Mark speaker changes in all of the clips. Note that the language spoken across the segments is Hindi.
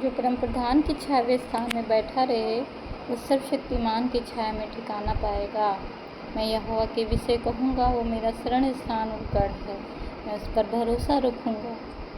Speaker 1: जो परम प्रधान की छावे स्थान में बैठा रहे, उस सर्वशक्तिमान की छाया में ठिकाना पाएगा। मैं यहोवा के विषय कहूँगा, वो मेरा शरण स्थान और गढ़ है। मैं उस पर भरोसा रखूँगा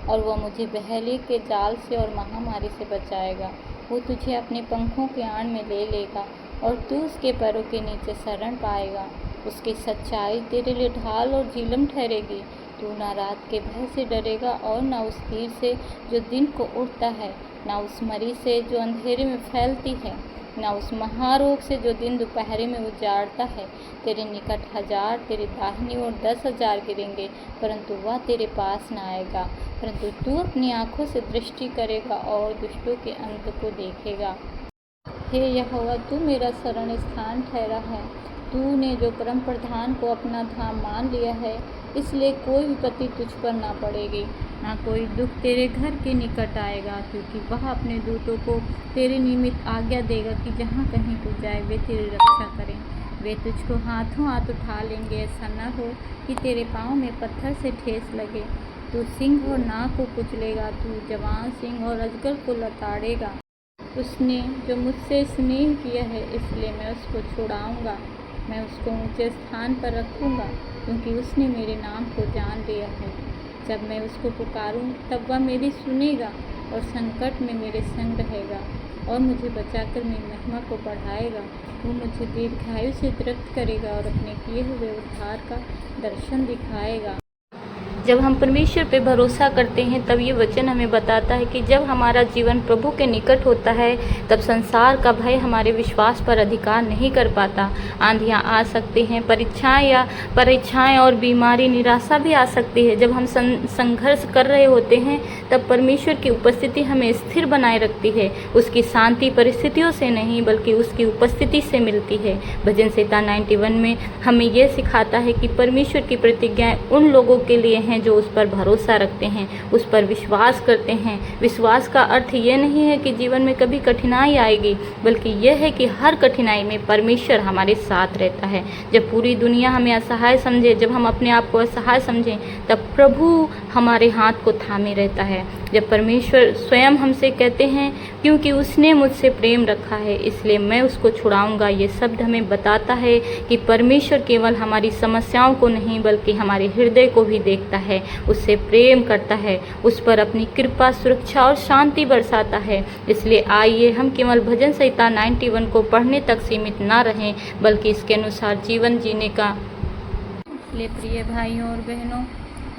Speaker 1: और वह मुझे बहेलिए के जाल से और महामारी से बचाएगा। वो तुझे अपने पंखों के आड़ में ले लेगा और तू उसके पैरों के नीचे शरण पाएगा। उसकी सच्चाई तेरे लिए ढाल और झिलम ठहरेगी। तू ना रात के भय से डरेगा और ना उस तीर से जो दिन को उड़ता है, ना उस मरी से जो अंधेरे में फैलती है, ना उस महारोग से जो दिन दोपहर में उजाड़ता है। तेरे निकट 1000 तेरी दाहिनी ओर 10,000 गिरेंगे, परंतु वह तेरे पास न आएगा। परंतु तू अपनी आँखों से दृष्टि करेगा और दुष्टों के अंत को देखेगा। हे यहोवा, तू मेरा शरण स्थान ठहरा है। तूने जो परम प्रधान को अपना धाम मान लिया है, इसलिए कोई विपत्ति तुझ पर ना पड़ेगी, ना कोई दुख तेरे घर के निकट आएगा, क्योंकि वह अपने दूतों को तेरे निमित्त आज्ञा देगा कि जहाँ कहीं तू जाए वे तेरी रक्षा करें। वे तुझको हाथों हाथ उठा लेंगे, ऐसा न हो कि तेरे पाँव में पत्थर से ठेस लगे। तू सिंह और नाग को कुचलेगा, तू जवान सिंह और अजगर को लताड़ेगा। उसने जो मुझसे स्नेह किया है, इसलिए मैं उसको छुड़ाऊंगा। मैं उसको ऊंचे स्थान पर रखूंगा, क्योंकि उसने मेरे नाम को जान लिया है। जब मैं उसको पुकारूं, तब वह मेरी सुनेगा और संकट में मेरे संग रहेगा और मुझे बचाकर मेरी महिमा को बढ़ाएगा। वो मुझे दीर्घायु से तृप्त करेगा और अपने किए हुए उद्धार का दर्शन दिखाएगा। जब हम परमेश्वर पे भरोसा करते हैं, तब ये वचन हमें बताता है कि जब हमारा जीवन प्रभु के निकट होता है, तब संसार का भय हमारे विश्वास पर अधिकार नहीं कर पाता। आंधियाँ आ सकती हैं, परीक्षाएं और बीमारी, निराशा भी आ सकती है। जब हम संघर्ष कर रहे होते हैं, तब परमेश्वर की उपस्थिति हमें स्थिर बनाए रखती है। उसकी शांति परिस्थितियों से नहीं, बल्कि उसकी उपस्थिति से मिलती है। भजन संहिता 91 में हमें यह सिखाता है कि परमेश्वर की प्रतिज्ञाएं उन लोगों के लिए हैं जो उस पर भरोसा रखते हैं, उस पर विश्वास करते हैं। विश्वास का अर्थ ये नहीं है कि जीवन में कभी कठिनाई आएगी, बल्कि यह है कि हर कठिनाई में परमेश्वर हमारे साथ रहता है। जब पूरी दुनिया हमें असहाय समझे, जब हम अपने आप को असहाय समझें, तब प्रभु हमारे हाथ को थामे रहता है। जब परमेश्वर स्वयं हमसे कहते हैं, क्योंकि उसने मुझसे प्रेम रखा है, इसलिए मैं उसको छुड़ाऊंगा, ये शब्द हमें बताता है कि परमेश्वर केवल हमारी समस्याओं को नहीं, बल्कि हमारे हृदय को भी देखता है, उससे प्रेम करता है, उस पर अपनी कृपा, सुरक्षा और शांति बरसाता है। इसलिए आइए हम केवल भजन संहिता 91 को पढ़ने तक सीमित ना रहें, बल्कि इसके अनुसार जीवन जीने का। इसलिए प्रिय भाइयों और बहनों,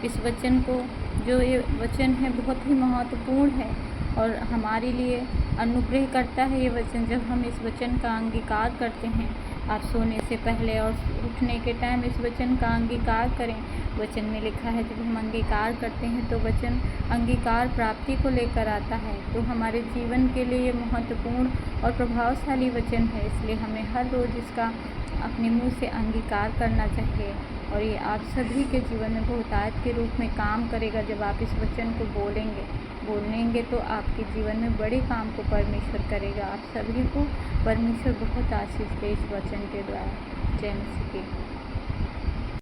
Speaker 1: इस वचन को, जो ये वचन है, बहुत ही महत्वपूर्ण है और हमारे लिए अनुग्रह करता है ये वचन। जब हम इस वचन का अंगीकार करते हैं, आप सोने से पहले और उठने के टाइम इस वचन का अंगीकार करें। वचन में लिखा है, जब हम अंगीकार करते हैं तो वचन अंगीकार प्राप्ति को लेकर आता है। तो हमारे जीवन के लिए ये महत्वपूर्ण और प्रभावशाली वचन है, इसलिए हमें हर रोज़ इसका अपने मुंह से अंगीकार करना चाहिए और ये आप सभी के जीवन में बहुतायत के रूप में काम करेगा। जब आप इस वचन को बोलेंगे तो आपके जीवन में बड़े काम को परमेश्वर करेगा। आप सभी को परमेश्वर बहुत आशीष दे इस वचन के द्वारा। जय मसीह की।